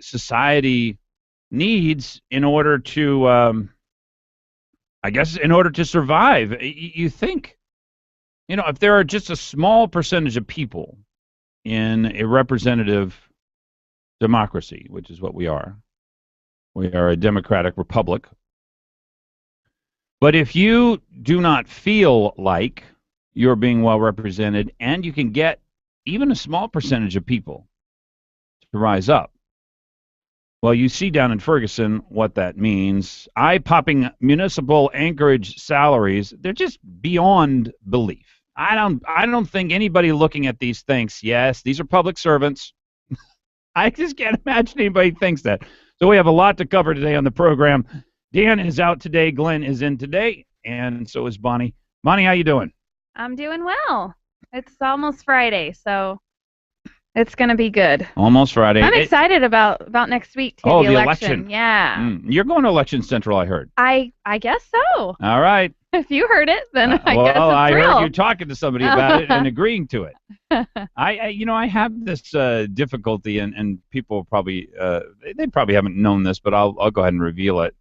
society needs in order to, I guess, in order to survive. You think, if there are just a small percentage of people in a representative democracy, which is what we are a democratic republic. But if you do not feel like you're being well represented, and you can get even a small percentage of people to rise up, well, you see down in Ferguson what that means. Eye-popping municipal Anchorage salaries, they're just beyond belief. I don't think anybody looking at these thinks, yes, these are public servants. I just can't imagine anybody thinks that. So we have a lot to cover today on the program. Dan is out today, Glenn is in today, and so is Bonnie. Bonnie, how you doing? I'm doing well. It's almost Friday, so it's going to be good. Almost Friday. I'm excited about next week, too. Oh, the election. Yeah. You're going to Election Central, I heard. I guess so. All right. If you heard it, then I guess it's real. I heard you talking to somebody about it and agreeing to it. I have this difficulty, and people probably they probably haven't known this, but I'll go ahead and reveal it.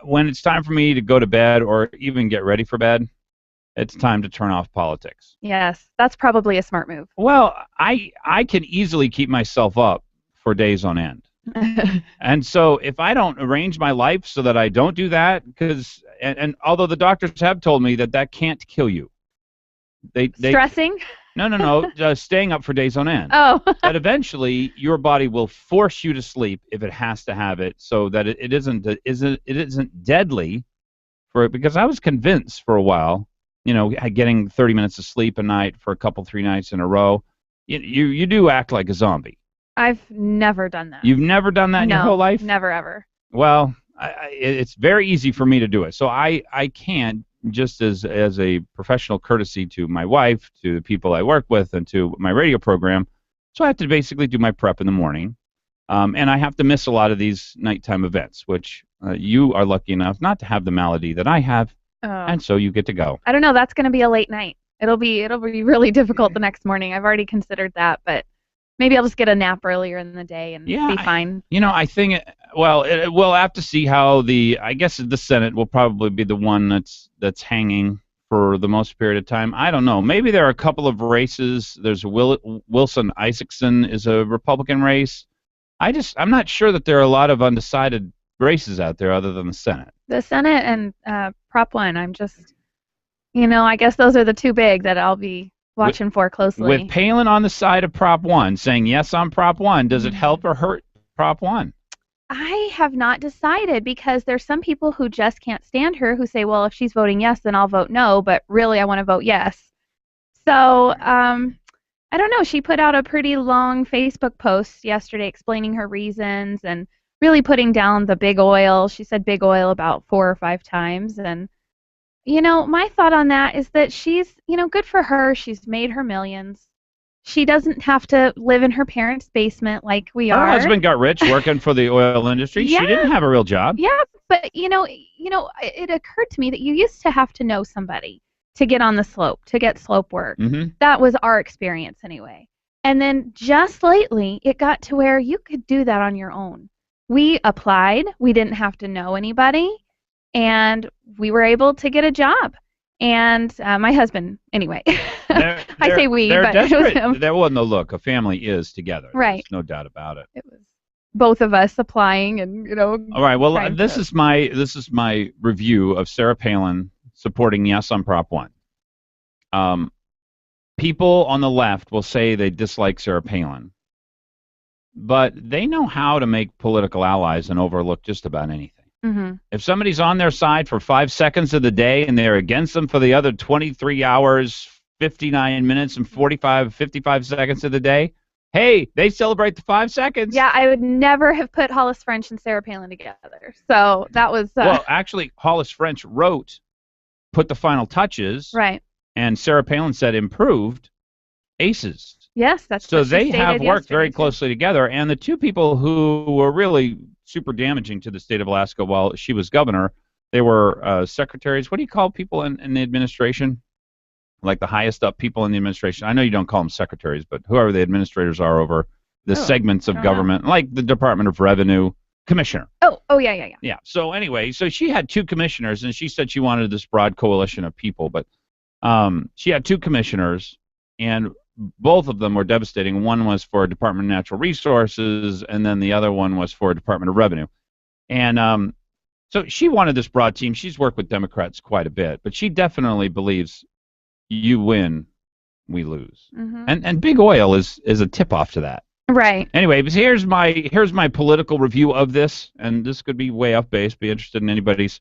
When it's time for me to go to bed or even get ready for bed, it's time to turn off politics. Yes, that's probably a smart move. Well, I can easily keep myself up for days on end. And so if I don't arrange my life so that I don't do that, and although the doctors have told me that can't kill you. Stressing? No, staying up for days on end. Oh. That eventually your body will force you to sleep if it has to have it, so that it isn't deadly for it. Because I was convinced for a while, getting 30 minutes of sleep a night for 3 nights in a row, you do act like a zombie. I've never done that. You've never done that in your whole life? Never, ever. Well, it's very easy for me to do it. So I can't, just as a professional courtesy to my wife, to the people I work with, and to my radio program. So I have to basically do my prep in the morning. And I have to miss a lot of these nighttime events, which you are lucky enough not to have the malady that I have. Oh. And so you get to go. I don't know. That's going to be a late night. It'll be really difficult the next morning. I've already considered that, but maybe I'll just get a nap earlier in the day and be fine. I think, we'll have to see how I guess the Senate will probably be the one that's hanging for the most period of time. I don't know. Maybe there are a couple of races. There's Wilson Isaacson is a Republican race. I'm not sure that there are a lot of undecided races out there other than the Senate. The Senate and Prop 1, I'm just, I guess those are the two big that I'll be watching for closely. With Palin on the side of Prop 1, saying yes on Prop 1, does it help or hurt Prop 1? I have not decided, because there's some people who just can't stand her who say, well, if she's voting yes, then I'll vote no, but really I want to vote yes. So, I don't know. She put out a pretty long Facebook post yesterday explaining her reasons and really putting down the big oil. She said big oil about 4 or 5 times, and my thought on that is that she's, good for her. She's made her millions. She doesn't have to live in her parents' basement like we are. Her husband got rich working for the oil industry. Yeah. She didn't have a real job. Yeah, but it occurred to me that you used to have to know somebody to get on the slope, to get slope work. Mm-hmm. That was our experience anyway. And then just lately, it got to where you could do that on your own. We applied. We didn't have to know anybody. And we were able to get a job. And my husband, anyway. I say we, but desperate. It was him. There wasn't no look. A family is together. Right. There's no doubt about it. It was both of us applying, and All right. Well, this is my review of Sarah Palin supporting yes on Prop 1. People on the left will say they dislike Sarah Palin, but they know how to make political allies and overlook just about anything. Mm-hmm. If somebody's on their side for 5 seconds of the day and they're against them for the other 23 hours, 59 minutes, and 55 seconds of the day, hey, they celebrate the 5 seconds. Yeah, I would never have put Hollis French and Sarah Palin together. So that was... Well, actually, Hollis French put the final touches. Right. And Sarah Palin said improved aces. Yes, that's so what she they have worked very too. closely together. And the two people who were really super damaging to the state of Alaska while she was governor, they were secretaries. What do you call people in the administration? Like the highest up people in the administration. I know you don't call them secretaries, but whoever the administrators are over the segments of government, like the Department of Revenue commissioner. Oh, yeah. Yeah. So anyway, so she had 2 commissioners, and she said she wanted this broad coalition of people, but she had 2 commissioners, and both of them were devastating. One was for Department of Natural Resources, and then the other one was for Department of Revenue. And so she wanted this broad team. She's worked with Democrats quite a bit, but she definitely believes you win, we lose. And big oil is a tip-off to that. Right. Anyway, but here's my political review of this, and this could be way off base. Be interested in anybody's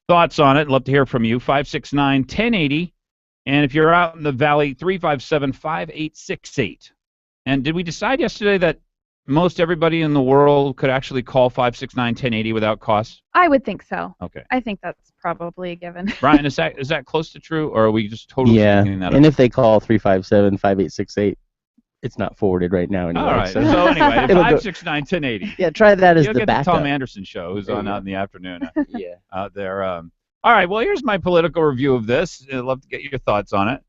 thoughts on it. I'd love to hear from you. 569-1080. And if you're out in the valley, 357-5868. And did we decide yesterday that most everybody in the world could actually call 569-1080 without cost? I would think so. Okay. I think that's probably a given. Brian, is that close to true, or are we just totally thinking that? And if they call 357-5868, it's not forwarded right now anyway. All right. So anyway, 569-1080. Yeah, try that as the get backup. The Tom Anderson show, who's on out in the afternoon. Out there. All right, well, here's my political review of this. I'd love to get your thoughts on it.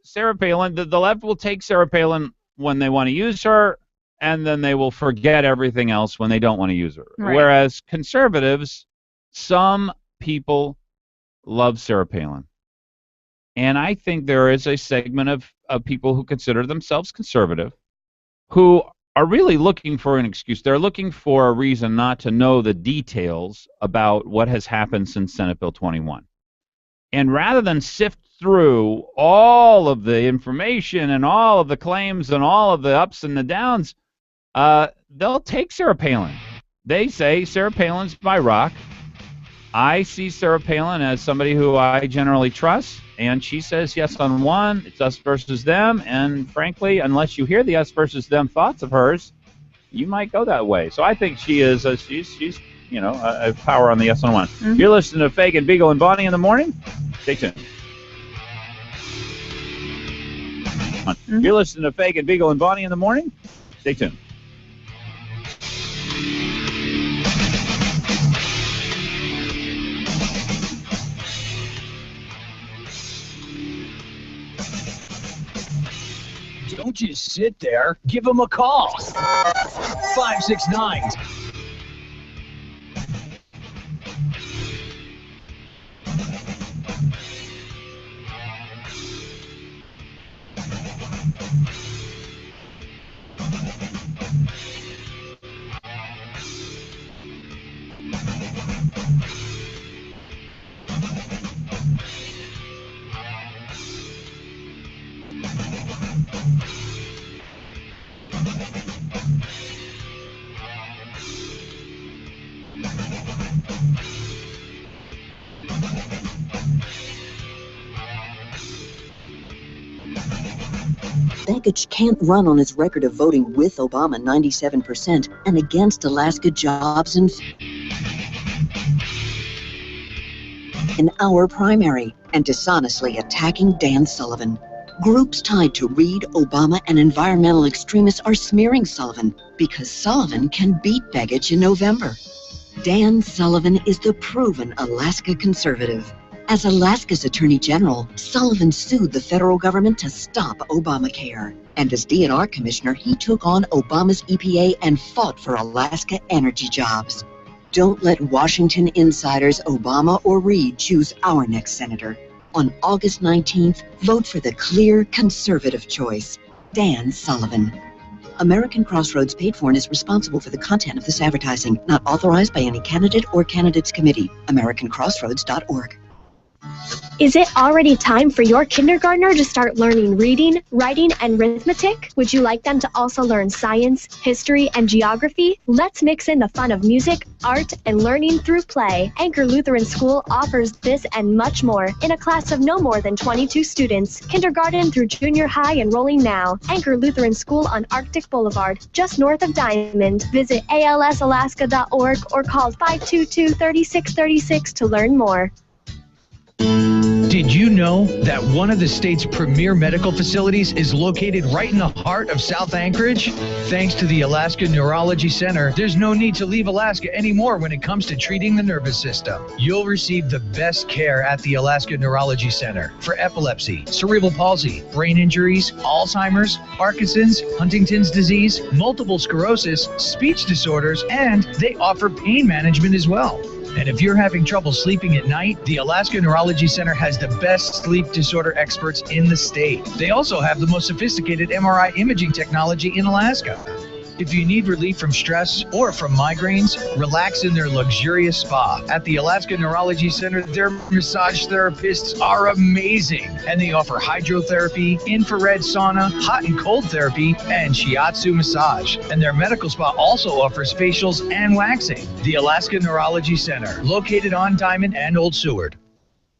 Sarah Palin, the left will take Sarah Palin when they want to use her, and then they will forget everything else when they don't want to use her. Right. Whereas conservatives, some people love Sarah Palin. And I think there is a segment of people who consider themselves conservative who are really looking for an excuse. They're looking for a reason not to know the details about what has happened since Senate Bill 21. And rather than sift through all of the information and all of the claims and all of the ups and the downs, they'll take Sarah Palin. They say Sarah Palin's my rock. I see Sarah Palin as somebody who I generally trust, and she says yes on one, it's us versus them, and frankly, unless you hear the us versus them thoughts of hers, you might go that way. So I think she is, she's a power on the yes on one. You're listening to Fagan, Biegel, and Bonnie in the morning. Stay tuned. You're listening to Fagan, Biegel, and Bonnie in the morning. Stay tuned. Don't just sit there. Give them a call. 569. Begich can't run on his record of voting with Obama 97% and against Alaska jobs in our primary and dishonestly attacking Dan Sullivan. Groups tied to Reid, Obama, and environmental extremists are smearing Sullivan because Sullivan can beat Begich in November. Dan Sullivan is the proven Alaska conservative. As Alaska's Attorney General, Sullivan sued the federal government to stop Obamacare. And as DNR Commissioner, he took on Obama's EPA and fought for Alaska energy jobs. Don't let Washington insiders Obama or Reid choose our next senator. On August 19th, vote for the clear conservative choice, Dan Sullivan. American Crossroads paid for and is responsible for the content of this advertising, not authorized by any candidate or candidates committee. AmericanCrossroads.org. Is it already time for your kindergartner to start learning reading, writing, and arithmetic? Would you like them to also learn science, history, and geography? Let's mix in the fun of music, art, and learning through play. Anchor Lutheran School offers this and much more in a class of no more than 22 students. Kindergarten through junior high enrolling now. Anchor Lutheran School on Arctic Boulevard, just north of Diamond. Visit alsalaska.org or call 522-3636 to learn more. Did you know that one of the state's premier medical facilities is located right in the heart of South Anchorage? Thanks to the Alaska Neurology Center, there's no need to leave Alaska anymore when it comes to treating the nervous system. You'll receive the best care at the Alaska Neurology Center for epilepsy, cerebral palsy, brain injuries, Alzheimer's, Parkinson's, Huntington's disease, multiple sclerosis, speech disorders, and they offer pain management as well. And if you're having trouble sleeping at night, the Alaska Neurology Center has the best sleep disorder experts in the state. They also have the most sophisticated MRI imaging technology in Alaska. If you need relief from stress or from migraines, relax in their luxurious spa. At the Alaska Neurology Center, their massage therapists are amazing. And they offer hydrotherapy, infrared sauna, hot and cold therapy, and shiatsu massage. And their medical spa also offers facials and waxing. The Alaska Neurology Center, located on Diamond and Old Seward.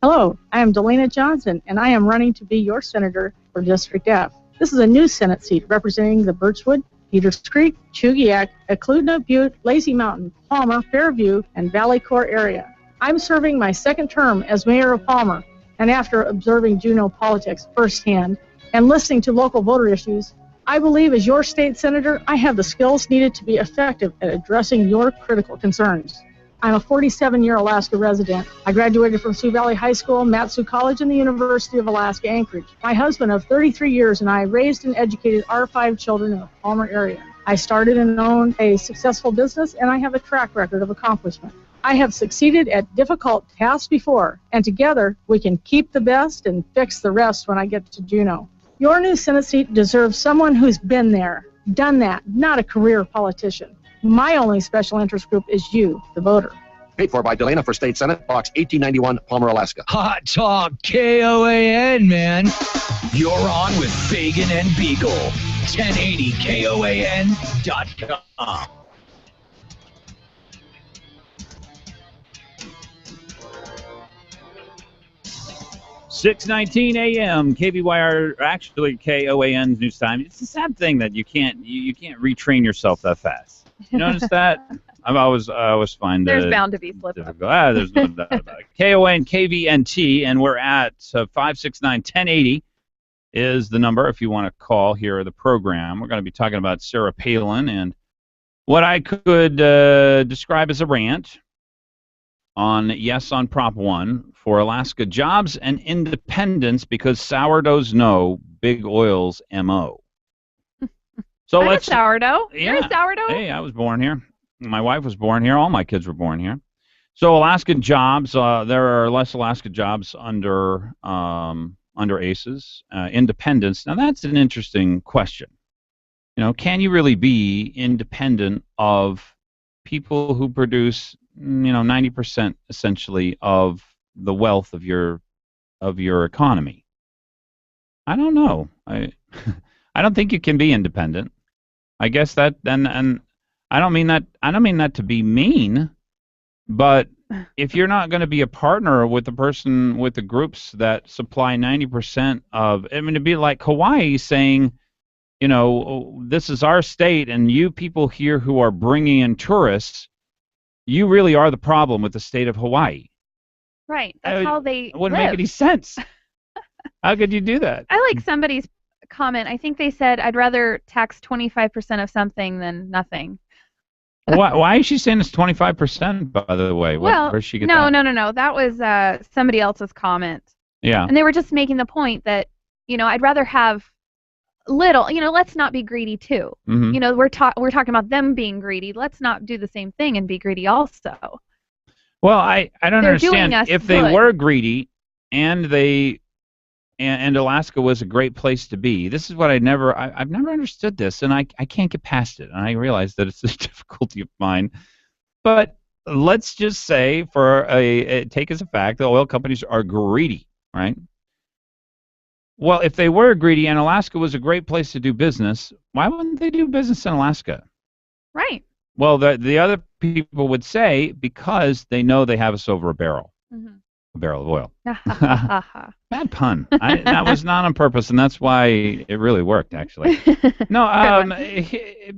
Hello, I am Delana Johnson, and I am running to be your senator for District F. This is a new Senate seat representing the Birchwood, Peters Creek, Chugiak, Ekludna Butte, Lazy Mountain, Palmer, Fairview, and Valley Core area. I'm serving my second term as mayor of Palmer, and after observing Juneau politics firsthand and listening to local voter issues, I believe as your state senator, I have the skills needed to be effective at addressing your critical concerns. I'm a 47-year Alaska resident. I graduated from Sioux Valley High School, Mat-Su College, and the University of Alaska, Anchorage. My husband of 33 years and I raised and educated our 5 children in the Palmer area. I started and owned a successful business, and I have a track record of accomplishment. I have succeeded at difficult tasks before, and together we can keep the best and fix the rest when I get to Juneau. Your new Senate seat deserves someone who's been there, done that, not a career politician. My only special interest group is you, the voter. Paid for by Delana for State Senate, Box 1891, Palmer, Alaska. Hot Talk KOAN, man. You're on with Fagan and Biegel. 1080KOAN.com. .619 a.m. KBYR, actually KOAN's news time. It's a sad thing that you can't retrain yourself that fast. You notice that? I always find that there's bound to be slip-ups. There's no doubt about it. KOAN KVNT, and we're at 569-1080 is the number if you want to call here the program. We're going to be talking about Sarah Palin and what I could describe as a rant on Prop 1 for Alaska jobs and independence because sourdoughs know big oil's M.O. So I'm a sourdough. Yeah. You're a sourdough? Hey, I was born here. My wife was born here. All my kids were born here. So Alaskan jobs, there are less Alaska jobs under ACES. Independence. Now that's an interesting question. You know, can you really be independent of people who produce 90% essentially of the wealth of your economy? I don't know. I don't think you can be independent. I guess that and I don't mean that to be mean, but if you're not going to be a partner with the groups that supply 90% of, it'd be like Hawaii saying, this is our state, and you people here who are bringing in tourists, you really are the problem with the state of Hawaii. Right. That's how they It wouldn't make any sense. How could you do that? I like somebody's comment. I think they said, I'd rather tax 25% of something than nothing. Why is she saying it's 25%, by the way? Where's she get that? No. That was somebody else's comment. Yeah. And they were just making the point that, I'd rather have little, let's not be greedy too. Mm-hmm. We're talking about them being greedy. Let's not do the same thing and be greedy also. Well, I don't understand. If they were greedy and and Alaska was a great place to be. This is what I've never understood this, and I can't get past it. And I realize that it's a difficulty of mine. But let's just say, take as a fact, the oil companies are greedy, right? Well, if they were greedy and Alaska was a great place to do business, why wouldn't they do business in Alaska? Right. Well, the other people would say because they know they have us over a barrel. Mm-hmm. A barrel of oil. Bad pun. That was not on purpose, and that's why it really worked, actually. No,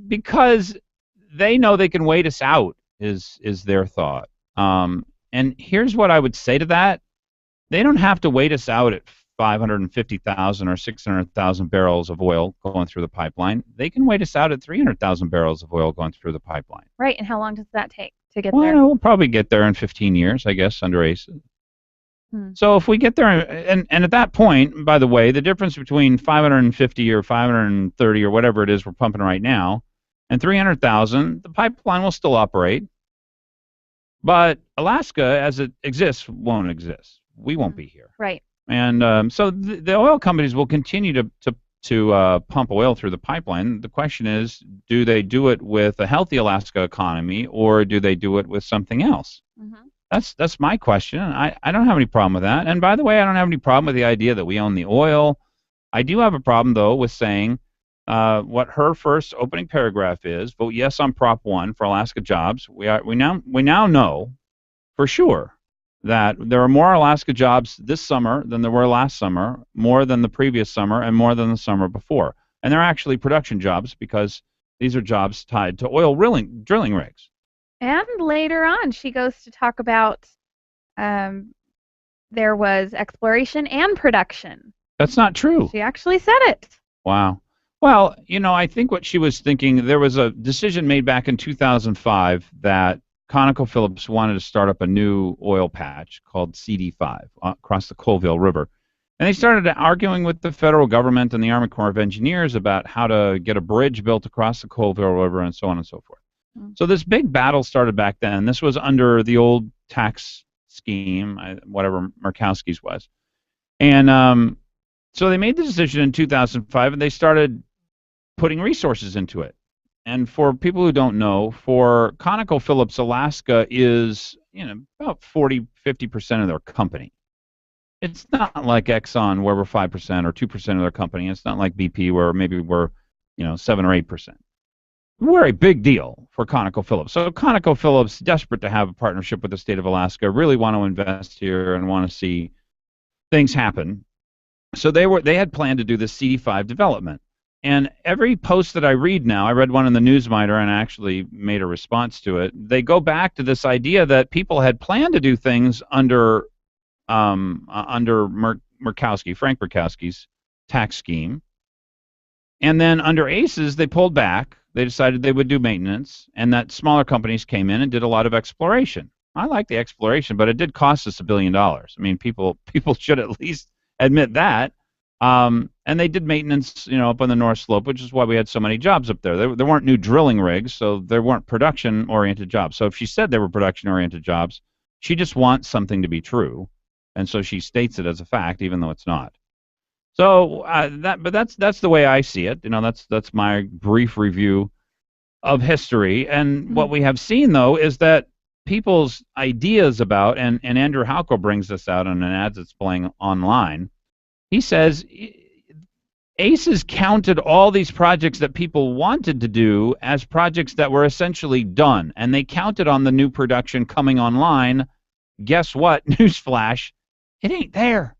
because they know they can wait us out is their thought. And here's what I would say to that. They don't have to wait us out at 550,000 or 600,000 barrels of oil going through the pipeline. They can wait us out at 300,000 barrels of oil going through the pipeline. Right, and how long does that take to get there? there? Well, we'll probably get there in 15 years, I guess, under ACES. So if we get there, and at that point, by the way, the difference between 550 or 530 or whatever it is we're pumping right now and 300,000, the pipeline will still operate. But Alaska, as it exists, won't exist. We won't be here. Right. And so the oil companies will continue to pump oil through the pipeline. The question is, do they do it with a healthy Alaska economy, or do they do it with something else? That's my question. I don't have any problem with that. And by the way, I don't have any problem with the idea that we own the oil. I do have a problem, though, with saying what her first opening paragraph is: vote yes on Prop 1 for Alaska jobs. We now know for sure that there are more Alaska jobs this summer than there were last summer, more than the previous summer, and more than the summer before. And they're actually production jobs because these are jobs tied to oil drilling rigs. And later on, she goes to talk about there was exploration and production. That's not true. She actually said it. Wow. Well, I think what she was thinking, there was a decision made back in 2005 that ConocoPhillips wanted to start up a new oil patch called CD5 across the Colville River. And they started arguing with the federal government and the Army Corps of Engineers about how to get a bridge built across the Colville River and so on and so forth. So this big battle started back then. This was under the old tax scheme, whatever Murkowski's was. And so they made the decision in 2005, and they started putting resources into it. And for people who don't know, for ConocoPhillips, Alaska is about 40-50% of their company. It's not like Exxon, where we're 5% or 2% of their company. It's not like BP, where maybe we're 7 or 8%. We're a big deal for ConocoPhillips. So ConocoPhillips, desperate to have a partnership with the state of Alaska, really want to invest here and want to see things happen. So they had planned to do this CD5 development. And every post that I read now, I read one in the Newsmiter and actually made a response to it. They go back to this idea that people had planned to do things under Frank Murkowski's tax scheme. And then under ACES, they pulled back. They decided they would do maintenance, and that smaller companies came in and did a lot of exploration. I like the exploration, but it did cost us $1 billion. I mean, people should at least admit that. And they did maintenance, up on the North Slope, which is why we had so many jobs up there. There weren't new drilling rigs, so there weren't production-oriented jobs. So if she said there were production-oriented jobs, she just wants something to be true, and so she states it as a fact, even though it's not. So that's the way I see it. That's my brief review of history. And what we have seen, though, is that people's ideas about, and Andrew Halko brings this out in an ad that's playing online. He says ACES counted all these projects that people wanted to do as projects that were essentially done, and they counted on the new production coming online. Guess what? Newsflash, it ain't there.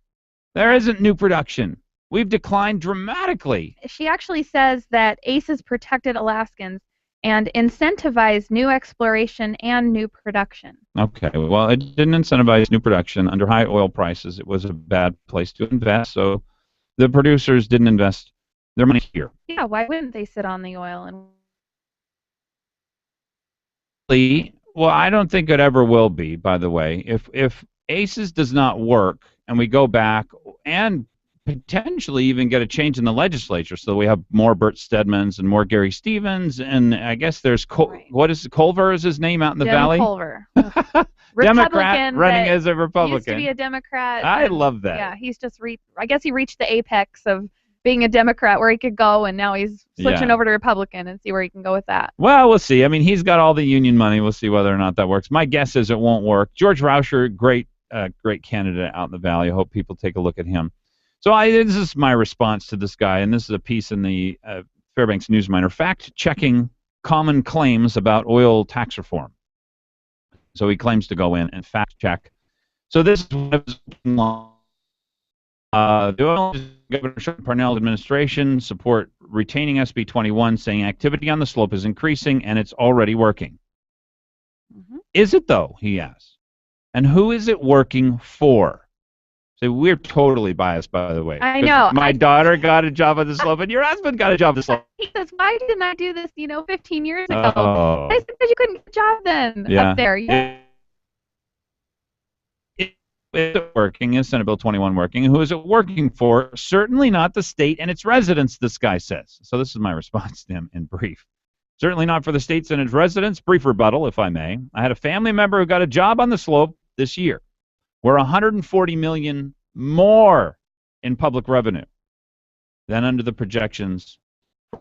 There isn't new production. We've declined dramatically. She actually says that ACES protected Alaskans and incentivized new exploration and new production. Okay, well, it didn't incentivize new production. Under high oil prices, it was a bad place to invest, so the producers didn't invest their money here. Yeah, why wouldn't they sit on the oil? Well, I don't think it ever will be, by the way. If ACES does not work and we go back and potentially even get a change in the legislature, so we have more Bert Stedmans and more Gary Stevens, and I guess there's what is Culver is his name out in the valley? Culver. Democrat running as a Republican. Used to be a Democrat. I love that. Yeah, he's just I guess he reached the apex of being a Democrat where he could go, and now he's switching over to Republican and see where he can go with that. Well, we'll see. I mean, he's got all the union money. We'll see whether or not that works. My guess is it won't work. George Rauscher, great candidate out in the valley. I hope people take a look at him. So this is my response to this guy, and this is a piece in the Fairbanks Newsminer, fact-checking common claims about oil tax reform. So he claims to go in and fact-check. So this is the oil Governor Parnell administration support retaining SB 21, saying activity on the slope is increasing and it's already working. Is it, though, he asks? And who is it working for? So we're totally biased, by the way. I know. My daughter got a job on the slope, and your husband got a job on the slope. He says, why didn't I do this, 15 years ago? I said, because you couldn't get a job then up there. Yeah. Is it working? Is Senate Bill 21 working? Who is it working for? Certainly not the state and its residents, this guy says. So this is my response to him in brief. Certainly not for the states and its residents. Brief rebuttal, if I may. I had a family member who got a job on the slope this year. We're $140 million more in public revenue than under the projections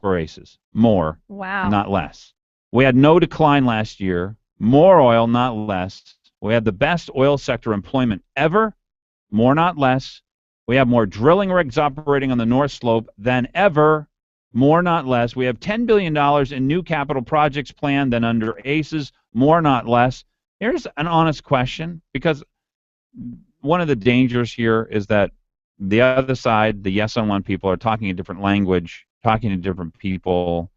for ACEs. More, wow, not less. We had no decline last year. More oil, not less. We had the best oil sector employment ever. More, not less. We have more drilling rigs operating on the North Slope than ever. More, not less. We have $10 billion in new capital projects planned than under ACEs. More, not less. Here's an honest question, because one of the dangers here is that the other side, the yes on one people, are talking a different language, talking to different people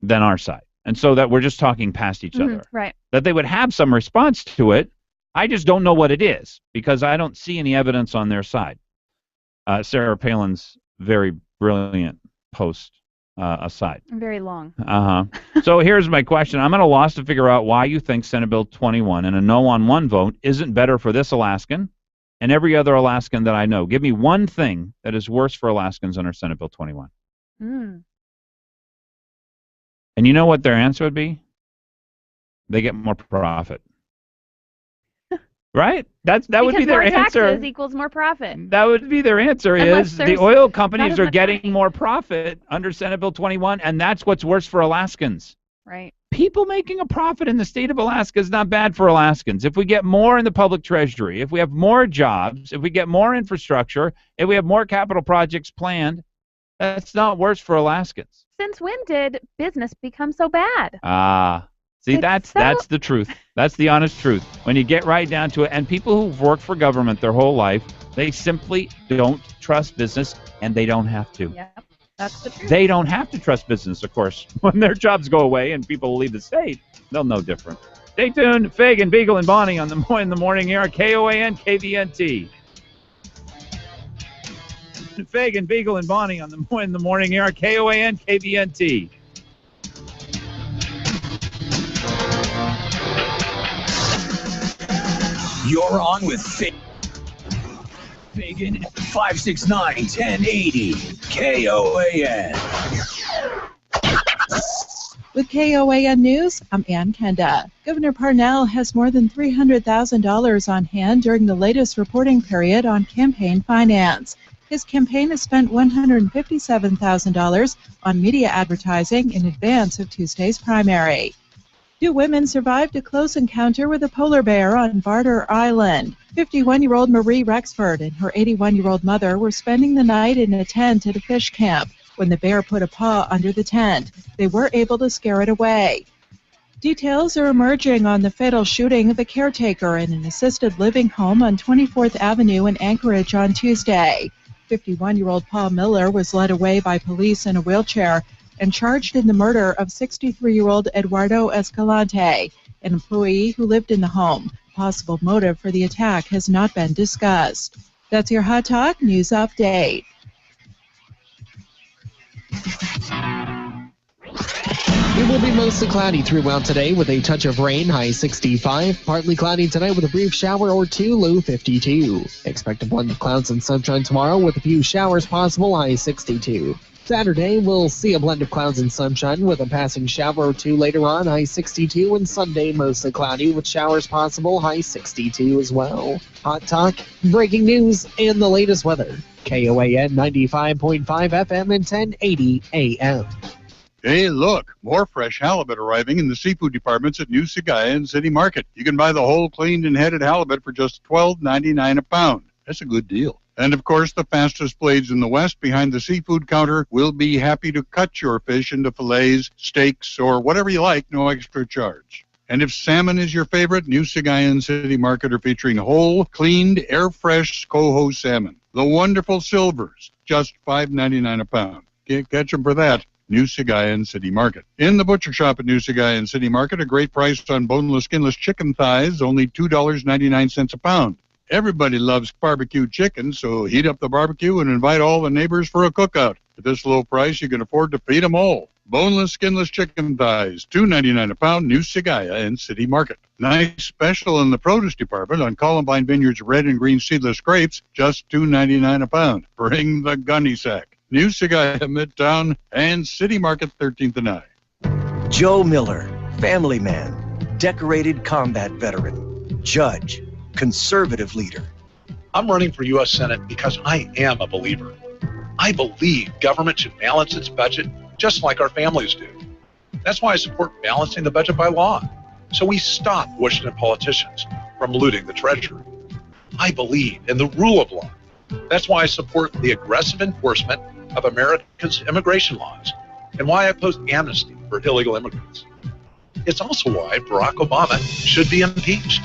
than our side. And so that we're just talking past each other. Right. That they would have some response to it. I just don't know what it is, because I don't see any evidence on their side. Sarah Palin's very brilliant post aside. Very long. So here's my question. I'm at a loss to figure out why you think Senate Bill 21 and a no-on-one vote isn't better for this Alaskan and every other Alaskan that I know. Give me one thing that is worse for Alaskans under Senate Bill 21. And you know what their answer would be? They get more profit. Right? That would be their answer. Because more taxes equals more profit. That would be their answer. Is the oil companies are getting more profit under Senate Bill 21, and that's what's worse for Alaskans. Right. People making a profit in the state of Alaska is not bad for Alaskans. If we get more in the public treasury, if we have more jobs, if we get more infrastructure, if we have more capital projects planned, that's not worse for Alaskans. Since when did business become so bad? See, that's the truth. That's the honest truth. When you get right down to it, and people who've worked for government their whole life, they simply don't trust business, and they don't have to. Yep, that's the truth. They don't have to trust business, of course. When their jobs go away and people leave the state, they'll know different. Stay tuned. Fagan, Biegel, and Bonnie on in the morning here on KOAN KVNT. Fagan, Biegel, and Bonnie on in the morning here on KOAN KVNT. You're on with Fagan 569-1080 KOAN. With KOAN News, I'm Ann Kenda. Governor Parnell has more than $300,000 on hand during the latest reporting period on campaign finance. His campaign has spent $157,000 on media advertising in advance of Tuesday's primary. 2 women survived a close encounter with a polar bear on Barter Island. 51-year-old Marie Rexford and her 81-year-old mother were spending the night in a tent at a fish camp when the bear put a paw under the tent. They were able to scare it away. Details are emerging on the fatal shooting of a caretaker in an assisted living home on 24th Avenue in Anchorage on Tuesday. 51-year-old Paul Miller was led away by police in a wheelchair and charged in the murder of 63-year-old Eduardo Escalante, an employee who lived in the home. Possible motive for the attack has not been discussed. That's your Hot Talk News Update. It will be mostly cloudy throughout today with a touch of rain, high 65. Partly cloudy tonight with a brief shower or 2, low 52. Expect a blend of clouds and sunshine tomorrow with a few showers possible, high 62. Saturday, we'll see a blend of clouds and sunshine with a passing shower or 2 later on, high 62. And Sunday, mostly cloudy with showers possible, high 62 as well. Hot Talk, breaking news, and the latest weather. KOAN 95.5 FM and 1080 AM. Hey, look, more fresh halibut arriving in the seafood departments at New Sagayan City Market. You can buy the whole cleaned and headed halibut for just $12.99 a pound. That's a good deal. And, of course, the fastest blades in the West behind the seafood counter will be happy to cut your fish into fillets, steaks, or whatever you like, no extra charge. And if salmon is your favorite, New Sagayan City Market are featuring whole, cleaned, air-fresh coho salmon. The wonderful silvers, just $5.99 a pound. Can't catch them for that. New Sagayan City Market. In the butcher shop at New Sagayan City Market, a great price on boneless, skinless chicken thighs, only $2.99 a pound. Everybody loves barbecue chicken, so heat up the barbecue and invite all the neighbors for a cookout. At this low price, you can afford to feed them all. Boneless, skinless chicken thighs, $2.99 a pound, New Sagaya and City Market. Nice special in the produce department on Columbine Vineyard's red and green seedless grapes, just $2.99 a pound. Bring the gunny sack. New Sagaya, Midtown, and City Market, 13th and I. Joe Miller, family man, decorated combat veteran, judge, conservative leader. I'm running for U.S. Senate because I am a believer. I believe government should balance its budget just like our families do. That's why I support balancing the budget by law, so we stop Washington politicians from looting the treasury. I believe in the rule of law. That's why I support the aggressive enforcement of America's immigration laws and why I oppose amnesty for illegal immigrants. It's also why Barack Obama should be impeached.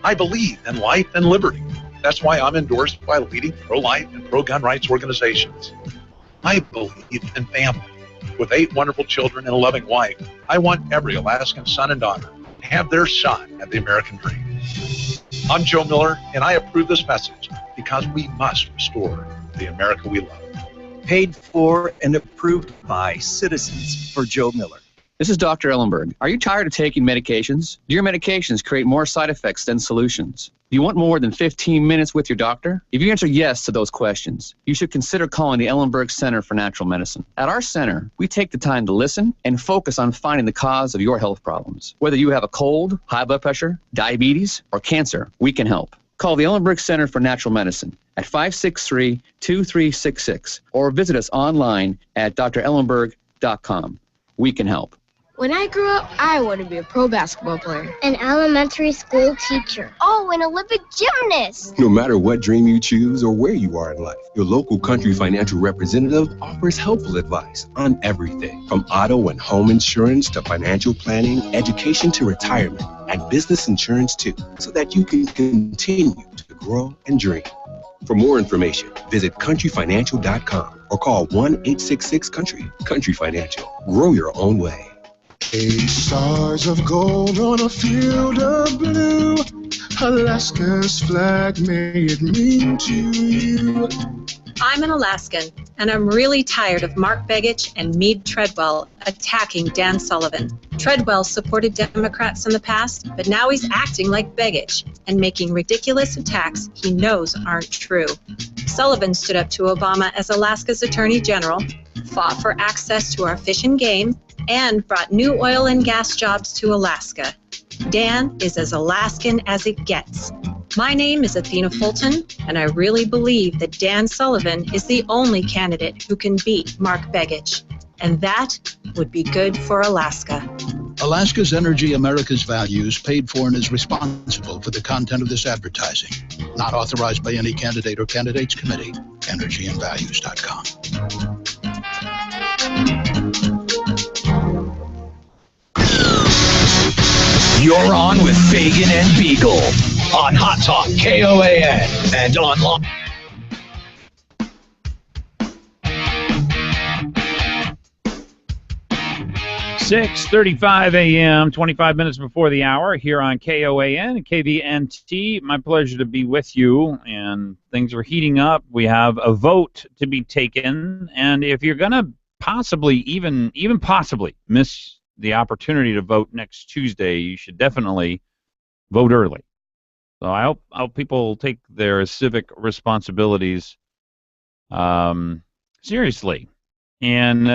I believe in life and liberty. That's why I'm endorsed by leading pro-life and pro-gun rights organizations. I believe in family. With 8 wonderful children and a loving wife, I want every Alaskan son and daughter to have their shot at the American dream. I'm Joe Miller, and I approve this message because we must restore the America we love. Paid for and approved by citizens for Joe Miller. This is Dr. Ellenberg. Are you tired of taking medications? Do your medications create more side effects than solutions? Do you want more than 15 minutes with your doctor? If you answer yes to those questions, you should consider calling the Ellenberg Center for Natural Medicine. At our center, we take the time to listen and focus on finding the cause of your health problems. Whether you have a cold, high blood pressure, diabetes, or cancer, we can help. Call the Ellenberg Center for Natural Medicine at 563-2366 or visit us online at drellenberg.com. We can help. When I grew up, I wanted to be a pro basketball player. An elementary school teacher. Oh, an Olympic gymnast. No matter what dream you choose or where you are in life, your local Country Financial representative offers helpful advice on everything from auto and home insurance to financial planning, education to retirement, and business insurance too, so that you can continue to grow and dream. For more information, visit countryfinancial.com or call 1-866-COUNTRY. Country Financial. Grow your own way. 8 stars of gold on a field of blue. Alaska's flag, may it mean to you. I'm an Alaskan, and I'm really tired of Mark Begich and Meade Treadwell attacking Dan Sullivan. Treadwell supported Democrats in the past, but now he's acting like Begich and making ridiculous attacks he knows aren't true. Sullivan stood up to Obama as Alaska's Attorney General, fought for access to our fish and game, and brought new oil and gas jobs to Alaska. Dan is as Alaskan as it gets. My name is Athena Fulton, and I really believe that Dan Sullivan is the only candidate who can beat Mark Begich. And that would be good for Alaska. Alaska's Energy, America's Values, paid for and is responsible for the content of this advertising. Not authorized by any candidate or candidates committee. EnergyandValues.com. You're on with Fagan and Biegel on Hot Talk KOAN and online. .35 a.m., 25 minutes before the hour here on KOAN and KVNT. My pleasure to be with you, and things are heating up. We have a vote to be taken, and if you're going to possibly, even possibly, miss the opportunity to vote next Tuesday, you should definitely vote early. So I hope people take their civic responsibilities seriously. And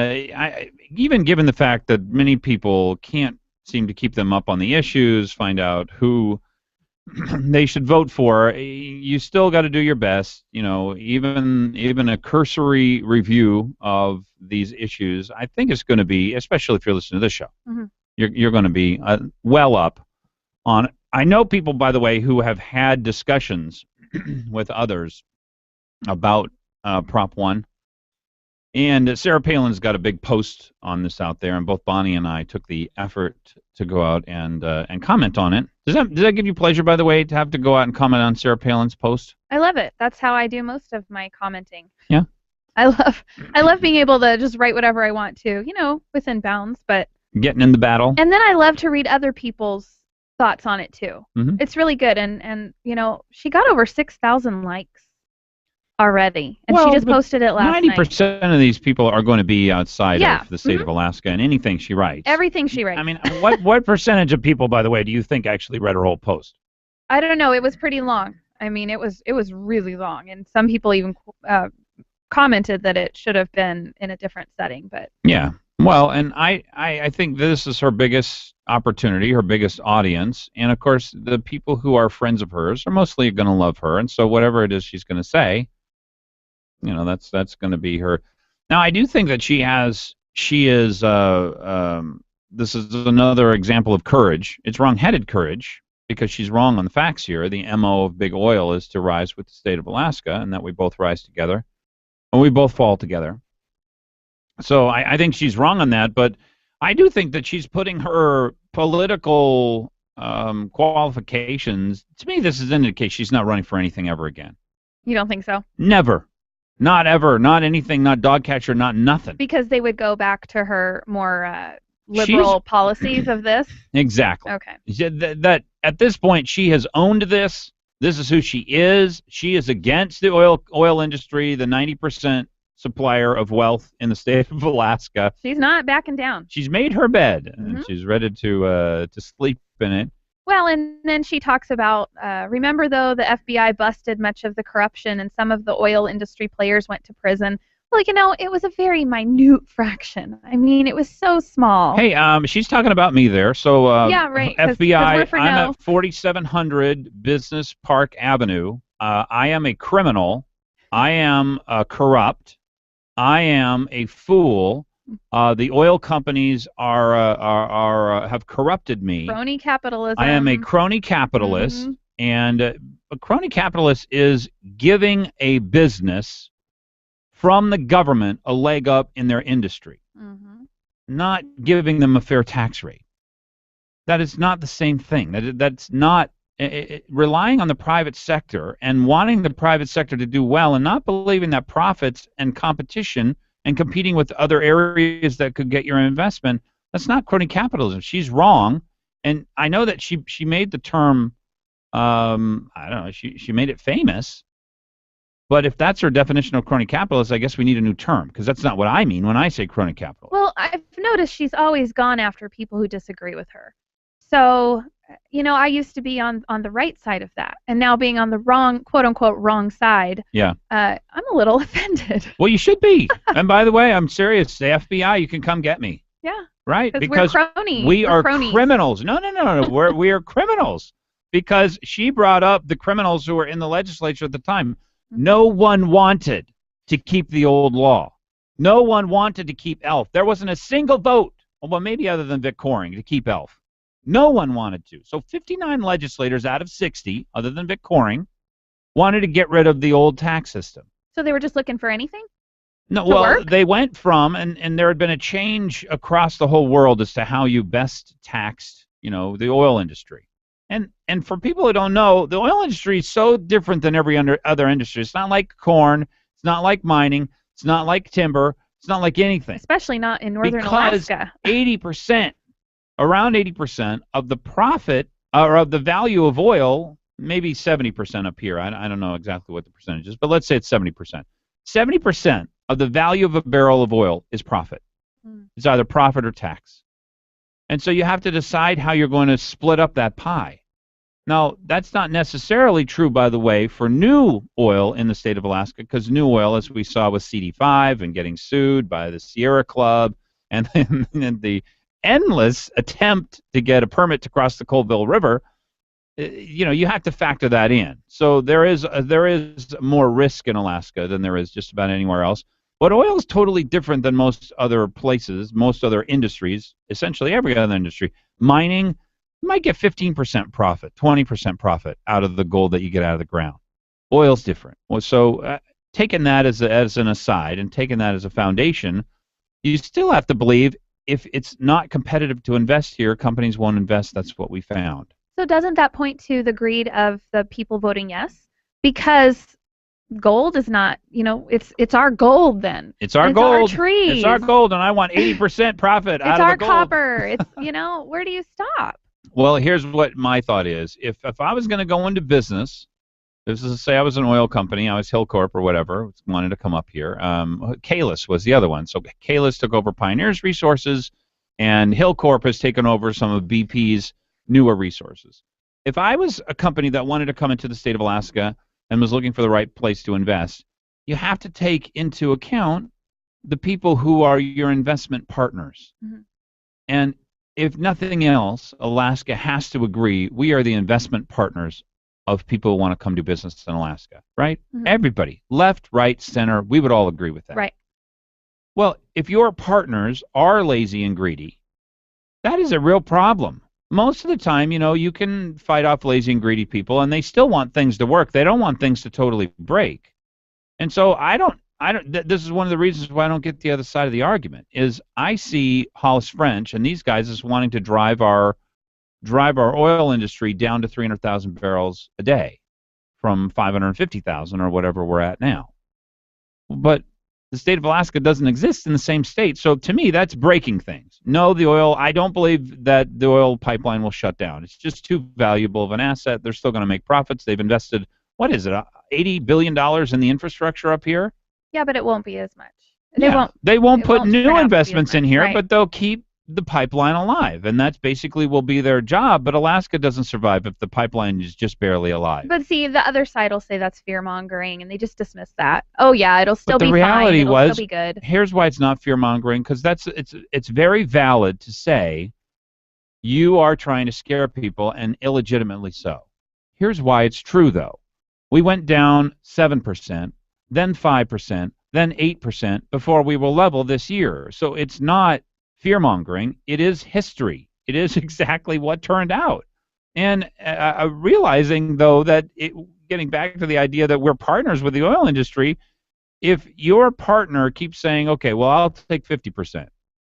even given the fact that many people can't seem to keep them up on the issues, find out who they should vote for, you still got to do your best. You know, even a cursory review of these issues, I think it's going to be, especially if you're listening to this show, you're going to be well up on. I know people, by the way, who have had discussions with others about Prop 1. And Sarah Palin's got a big post on this out there, and both Bonnie and I took the effort to go out and comment on it. Does that give you pleasure, by the way, to have to go out and comment on Sarah Palin's post? I love it. That's how I do most of my commenting. Yeah. I love being able to just write whatever I want to, within bounds, but getting in the battle. And then I love to read other people's thoughts on it too. Mm-hmm. It's really good, and she got over 6,000 likes already, and she just posted it last night. 90% of these people are going to be outside of the state of Alaska, and anything she writes. Everything she writes. I mean, what percentage of people, by the way, do you think actually read her whole post? I don't know. It was pretty long. I mean, it was really long, and some people even commented that it should have been in a different setting. But yeah, well, and I think this is her biggest opportunity, her biggest audience, and of course, the people who are friends of hers are mostly going to love her, and so whatever it is she's going to say, that's going to be her. Now, I do think that she is. This is another example of courage. It's wrong-headed courage, because she's wrong on the facts here. The MO of big oil is to rise with the state of Alaska, and that we both rise together, and we both fall together. So I think she's wrong on that, but I do think that she's putting her political qualifications. To me, this is an indication she's not running for anything ever again. You don't think so? Never. Not ever. Not anything. Not dog catcher. Not nothing. Because they would go back to her more liberal policies of this? Exactly. Okay. That at this point, she has owned this. This is who she is. She is against the oil industry, the 90% supplier of wealth in the state of Alaska. She's not backing down. She's made her bed, and she's ready to sleep in it. Well, and then she talks about, remember, though, the FBI busted much of the corruption, and some of the oil industry players went to prison. Well, it was a very minute fraction. I mean, it was so small. Hey, she's talking about me there. So, yeah, right. FBI, I'm at 4700 Business Park Avenue. I am a criminal. I am corrupt. I am a fool. The oil companies have corrupted me. Crony capitalism. I am a crony capitalist, and a crony capitalist is giving a business from the government a leg up in their industry, not giving them a fair tax rate. That is not the same thing. That's not relying on the private sector and wanting the private sector to do well, and not believing that profits and competition and competing with other areas that could get your investment. That's not crony capitalism. She's wrong, and I know that she made the term. I don't know. She made it famous. But if that's her definition of crony capitalist, I guess we need a new term, because that's not what I mean when I say crony capitalist. Well, I've noticed she's always gone after people who disagree with her. So, I used to be on the right side of that, and now being on the wrong, quote-unquote, wrong side, I'm a little offended. Well, you should be. And by the way, I'm serious. The FBI, you can come get me. Yeah. Right? Because we're cronies. We are criminals. No. We are criminals. Because she brought up the criminals who were in the legislature at the time. No one wanted to keep the old law. No one wanted to keep ELF. There wasn't a single vote, well, maybe other than Vic Coring, to keep ELF. No one wanted to. So 59 legislators out of 60, other than Vic Coring, wanted to get rid of the old tax system. So they were just looking for anything? No, well, they went from, and there had been a change across the whole world as to how you best taxed, the oil industry. And for people who don't know, the oil industry is so different than every other industry. It's not like corn. It's not like mining. It's not like timber. It's not like anything. Especially not in northern Alaska. Around 80% of the profit, or of the value of oil, maybe 70% up here. I don't know exactly what the percentage is, but let's say it's 70%. 70% of the value of a barrel of oil is profit. It's either profit or tax. And so you have to decide how you're going to split up that pie. Now, that's not necessarily true, by the way, for new oil in the state of Alaska, because new oil, as we saw with CD5 and getting sued by the Sierra Club, and then the endless attempt to get a permit to cross the Colville River, you have to factor that in. So there is more risk in Alaska than there is just about anywhere else. But oil is totally different than most other places, most other industries, essentially every other industry. Mining, you might get 15% profit, 20% profit out of the gold that you get out of the ground. Oil's different. So taking that as an aside and taking that as a foundation, you still have to believe if it's not competitive to invest here, companies won't invest. That's what we found. So doesn't that point to the greed of the people voting yes? Because gold is not, it's our gold then. It's our gold. It's our trees. It's our gold, and I want 80% profit out of the gold. It's our copper. It's, where do you stop? Well, here's what my thought is. If I was going to go into business, this is to say I was an oil company, I was Hillcorp or whatever, wanted to come up here. Kalis was the other one. So Kalis took over Pioneer's resources, and Hillcorp has taken over some of BP's newer resources. If I was a company that wanted to come into the state of Alaska and was looking for the right place to invest, you have to take into account the people who are your investment partners. Mm-hmm. And if nothing else, Alaska has to agree we are the investment partners of people who want to come do business in Alaska, right? Mm-hmm. Everybody, left, right, center, we would all agree with that. Right. Well, if your partners are lazy and greedy, that is a real problem. Most of the time, you can fight off lazy and greedy people, and they still want things to work. They don't want things to totally break. And so this is one of the reasons why I don't get the other side of the argument, is I see Hollis French and these guys as wanting to drive our oil industry down to 300,000 barrels a day from 550,000 or whatever we're at now. But the state of Alaska doesn't exist in the same state, so to me that's breaking things. No, I don't believe that the oil pipeline will shut down. It's just too valuable of an asset. They're still going to make profits. They've invested, what is it, $80 billion in the infrastructure up here? Yeah, but it won't be as much. They won't put new investments in here, right. But they'll keep the pipeline alive, and that's basically will be their job. But Alaska doesn't survive if the pipeline is just barely alive. But see, the other side will say that's fear-mongering, and they just dismiss that. Oh yeah, it'll still be fine. But the reality It'll still be good. Here's why it's not fear-mongering, because it's very valid to say you are trying to scare people, and illegitimately so. Here's why it's true, though. We went down 7%, then 5%, then 8% before we were level this year. So it's not fear-mongering. It is history. It is exactly what turned out. And realizing, though, that getting back to the idea that we're partners with the oil industry, if your partner keeps saying, okay, well, I'll take 50%.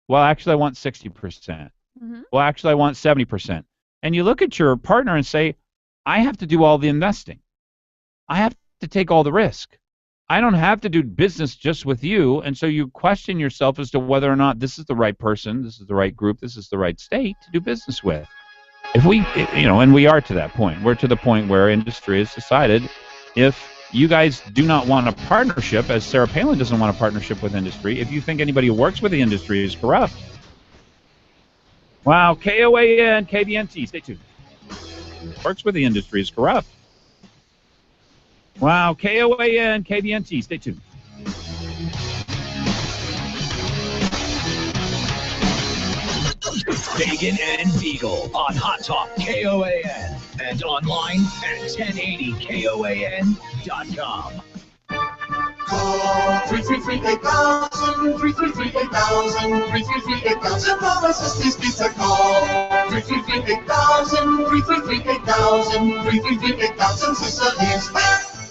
Well, actually, I want 60%. Mm-hmm. Well, actually, I want 70%. And you look at your partner and say, I have to do all the investing. I have to take all the risk. I don't have to do business just with you, and so you question yourself as to whether or not this is the right person, this is the right group, this is the right state to do business with. If we, and we are to that point. We're to the point where industry has decided if you guys do not want a partnership, as Sarah Palin doesn't want a partnership with industry, if you think anybody who works with the industry is corrupt. Wow, KOAN, KBNT, stay tuned. Works with the industry is corrupt. Wow, KOAN, KBNT, stay tuned. Fagan and Biegel on Hot Talk KOAN and online at 1080KOAN.com. Call 333-8000, 333-8000, 333-8000. Mama Sisley's Pizza. Call 333-8000, 333-8000, 333-8000. Sicily's.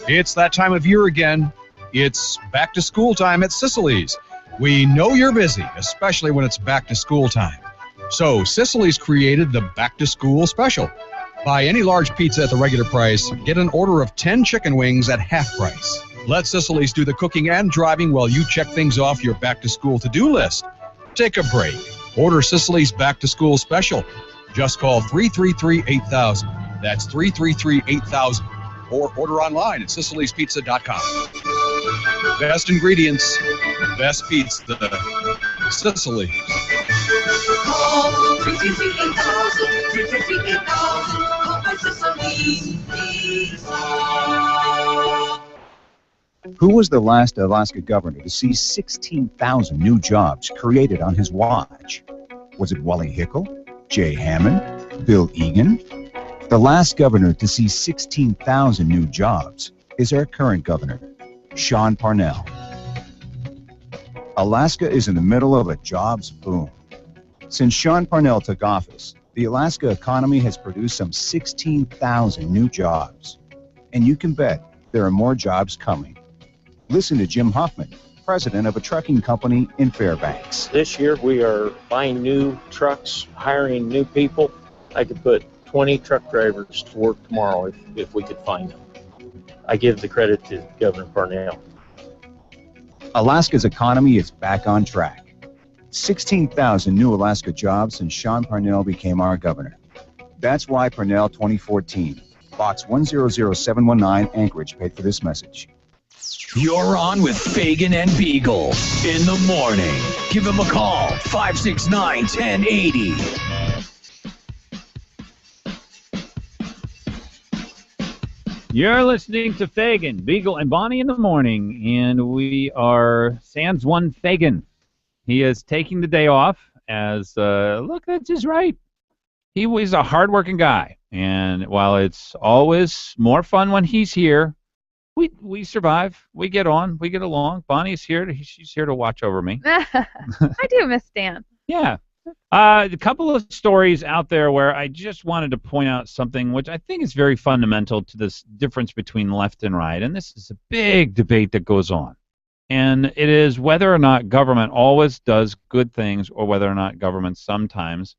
It's that time of year again. It's back to school time at Sicily's. We know you're busy, especially when it's back to school time. So Sicily's created the back to school special. Buy any large pizza at the regular price, get an order of 10 chicken wings at half price. Let Sicily's do the cooking and driving while you check things off your back to school to-do list. Take a break. Order Sicily's back to school special. Just call 333-8000. That's 333-8000. Or order online at SicilysPizza.com. Best ingredients, best pizza, Sicily. Call 333-8000, 333-8000. Call by Sicily's Pizza. Who was the last Alaska governor to see 16,000 new jobs created on his watch? Was it Wally Hickel, Jay Hammond, Bill Egan? The last governor to see 16,000 new jobs is our current governor, Sean Parnell. Alaska is in the middle of a jobs boom. Since Sean Parnell took office, the Alaska economy has produced some 16,000 new jobs. And you can bet there are more jobs coming. Listen to Jim Hoffman, president of a trucking company in Fairbanks. This year we are buying new trucks, hiring new people. I could put 20 truck drivers to work tomorrow if we could find them. I give the credit to Governor Parnell. Alaska's economy is back on track. 16,000 new Alaska jobs since Sean Parnell became our governor. That's why Purnell 2014, Box 100719, Anchorage, paid for this message. You're on with Fagan and Biegel in the morning. Give him a call, 569-1080. You're listening to Fagan, Biegel, and Bonnie in the morning, and we are sans one Fagan. He is taking the day off as, look, that's just right. He was a hardworking guy, and while it's always more fun when he's here, we survive. We get on. We get along. Bonnie's here. She's here to watch over me. I do miss Dan. Yeah. A couple of stories out there where I just wanted to point out something which I think is very fundamental to this difference between left and right, and this is a big debate that goes on. And it is whether or not government always does good things or whether or not government sometimes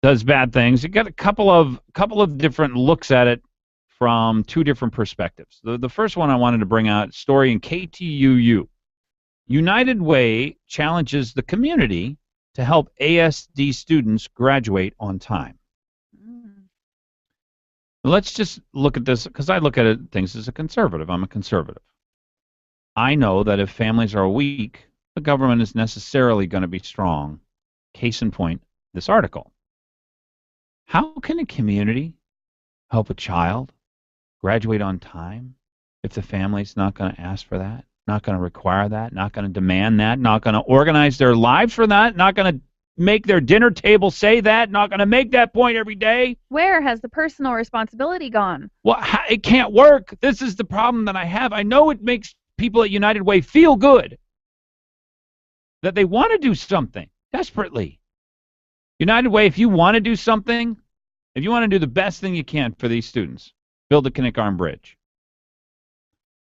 does bad things. You got a couple of different looks at it from two different perspectives. The first one I wanted to bring out, story in KTUU. United Way challenges the community to help ASD students graduate on time. Let's just look at this, because I look at things as a conservative. I'm a conservative. I know that if families are weak, the government is necessarily going to be strong. Case in point, this article. How can a community help a child graduate on time if the family's not going to ask for that, not going to require that, not going to demand that, not going to organize their lives for that, not going to make their dinner table say that, not going to make that point every day? Where has the personal responsibility gone? Well, it can't work. This is the problem that I have. I know it makes people at United Way feel good that they want to do something desperately. United Way, if you want to do something, if you want to do the best thing you can for these students, build the Kinnick Bridge.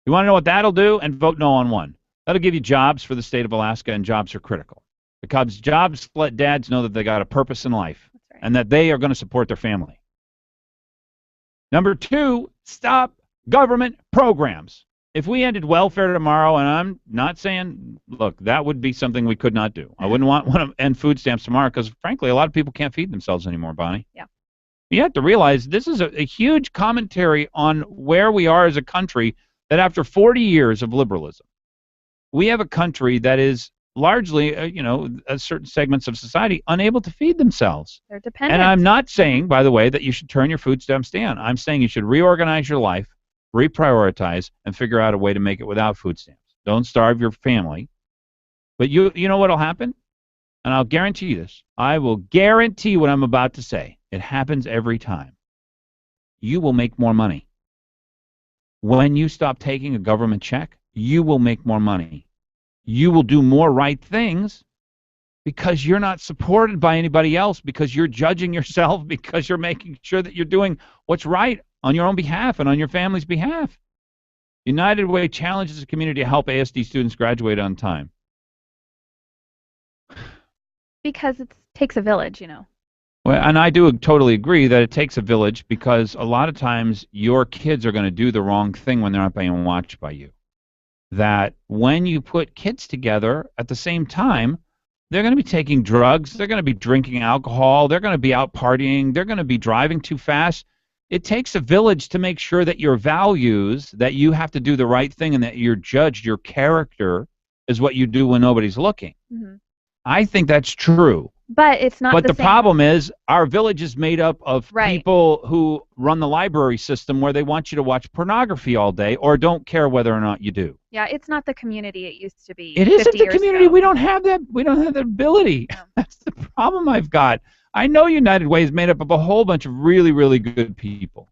You want to know what that'll do? And vote no on one. That'll give you jobs for the state of Alaska, and jobs are critical. Because jobs let dads know that they got a purpose in life, right, and that they are going to support their family. Number two, stop government programs. If we ended welfare tomorrow, and I'm not saying, look, that would be something we could not do. I wouldn't want to end food stamps tomorrow because, frankly, a lot of people can't feed themselves anymore, Bonnie. Yeah. You have to realize this is a huge commentary on where we are as a country, that after 40 years of liberalism, we have a country that is largely, certain segments of society unable to feed themselves. They're dependent. And I'm not saying, by the way, that you should turn your food stamps down. I'm saying you should reorganize your life, reprioritize, and figure out a way to make it without food stamps. Don't starve your family. But you know what will happen? And I'll guarantee this. I will guarantee what I'm about to say. It happens every time. You will make more money. When you stop taking a government check, you will make more money. You will do more right things because you're not supported by anybody else, because you're judging yourself, because you're making sure that you're doing what's right on your own behalf and on your family's behalf. United Way challenges the community to help ASD students graduate on time. Because it takes a village, Well, and I do totally agree that it takes a village, because a lot of times your kids are going to do the wrong thing when they're not being watched by you. That when you put kids together at the same time, they're going to be taking drugs, they're going to be drinking alcohol, they're going to be out partying, they're going to be driving too fast. It takes a village to make sure that your values, that you have to do the right thing, and that you're judged, your character is what you do when nobody's looking. Mm-hmm. I think that's true. But it's not. But the same. problem is, our village is made up of Right. people who run the library system where they want you to watch pornography all day, or don't care whether or not you do. Yeah, it's not the community it used to be. It 50 isn't the years community. ago. We don't have that. We don't have that ability. No. That's the problem I've got. I know United Way is made up of a whole bunch of really, really good people,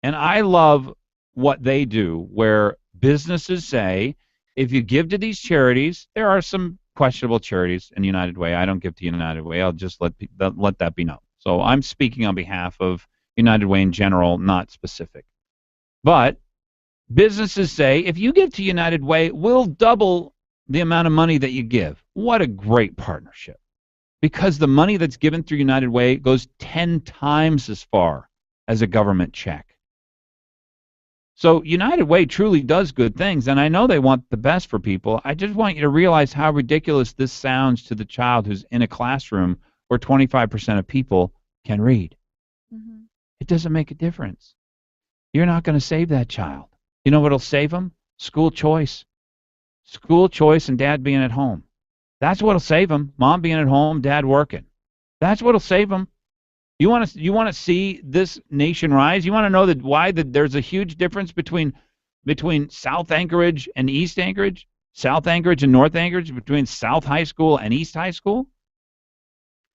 and I love what they do. Where businesses say, if you give to these charities, there are some questionable charities in United Way. I don't give to United Way. I'll just let that be known. So I'm speaking on behalf of United Way in general, not specific. But businesses say, if you give to United Way, we'll double the amount of money that you give. What a great partnership. Because the money that's given through United Way goes 10 times as far as a government check. So United Way truly does good things, and I know they want the best for people. I just want you to realize how ridiculous this sounds to the child who's in a classroom where 25% of people can read. Mm-hmm. It doesn't make a difference. You're not going to save that child. You know what'll save them? School choice. School choice and dad being at home. That's what'll save them. Mom being at home, dad working. That's what'll save them. You want to see this nation rise? You want to know why there's a huge difference between South Anchorage and East Anchorage, South Anchorage and North Anchorage, between South High School and East High School?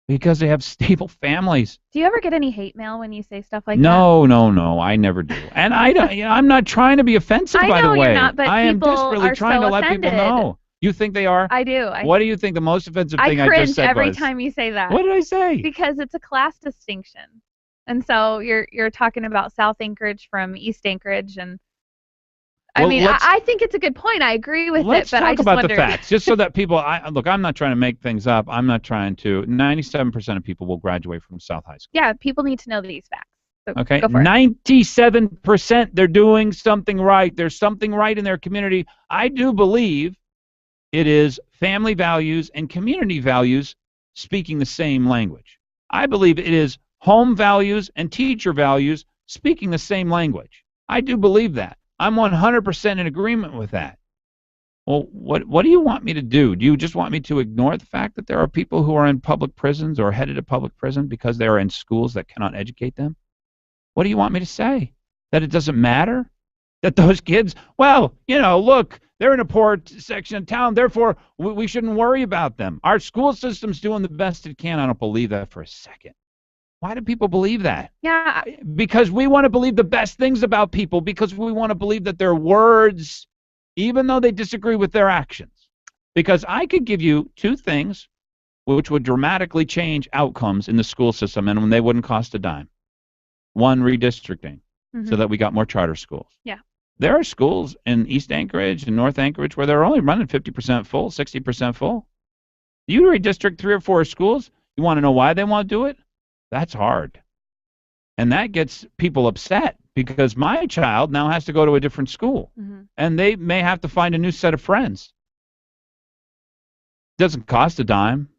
Because they have stable families. Do you ever get any hate mail when you say stuff like that? No, I never do. And I don't. I'm not trying to be offensive, by the way. I know you're not, but I am people desperately are trying so to let offended. people know. You think they are? I do. What do you think the most offensive thing I just said cringe every was? time you say that. What did I say? Because it's a class distinction, and so you're talking about South Anchorage from East Anchorage, and I think it's a good point. I agree with it, but I just talk about wonder. the facts, just so that people. Look, I'm not trying to make things up. I'm not trying to. 97% of people will graduate from South High School. Yeah, people need to know these facts. So okay, go for it. 97% they're doing something right. There's something right in their community. I do believe it is family values and community values speaking the same language. I believe it is home values and teacher values speaking the same language. I do believe that. I'm 100% in agreement with that. Well, what do you want me to do? Do you just want me to ignore the fact that there are people who are in public prisons or headed to public prison because they are in schools that cannot educate them? What do you want me to say? That it doesn't matter? That those kids, well, look, they're in a poor section of town, therefore we shouldn't worry about them. Our school system's doing the best it can. I don't believe that for a second. Why do people believe that? Yeah. Because we want to believe the best things about people, because we want to believe that their words, even though they disagree with their actions. Because I could give you two things which would dramatically change outcomes in the school system and when they wouldn't cost a dime. One, redistricting, so that we got more charter schools. Yeah. There are schools in East Anchorage and North Anchorage where they're only running 50% full, 60% full. You redistrict 3 or 4 schools, you want to know why they won't do it? That's hard. And that gets people upset because my child now has to go to a different school. And they may have to find a new set of friends. Doesn't cost a dime.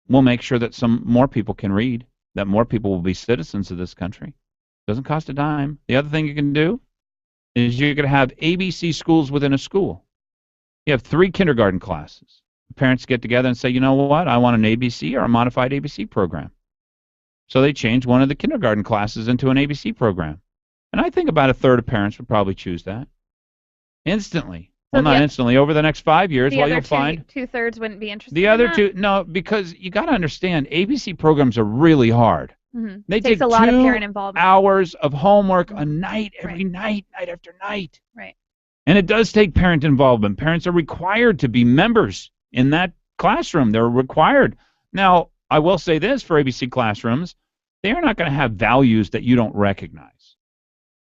We'll make sure that some more people can read, that more people will be citizens of this country. Doesn't cost a dime. The other thing you can do is you're going to have ABC schools within a school. You have 3 kindergarten classes. Parents get together and say, you know what, I want an ABC or a modified ABC program. So they change one of the kindergarten classes into an ABC program. And I think about a third of parents would probably choose that. Instantly. Well, not instantly. Over the next 5 years, you'll find... Two-thirds wouldn't be interested The other two, no, because you got to understand, ABC programs are really hard. They take a lot of parent involvement. 2 hours of homework a night, every night, night after night. Right. And it does take parent involvement. Parents are required to be members in that classroom. They're required. Now, I will say this for ABC classrooms, they are not going to have values that you don't recognize.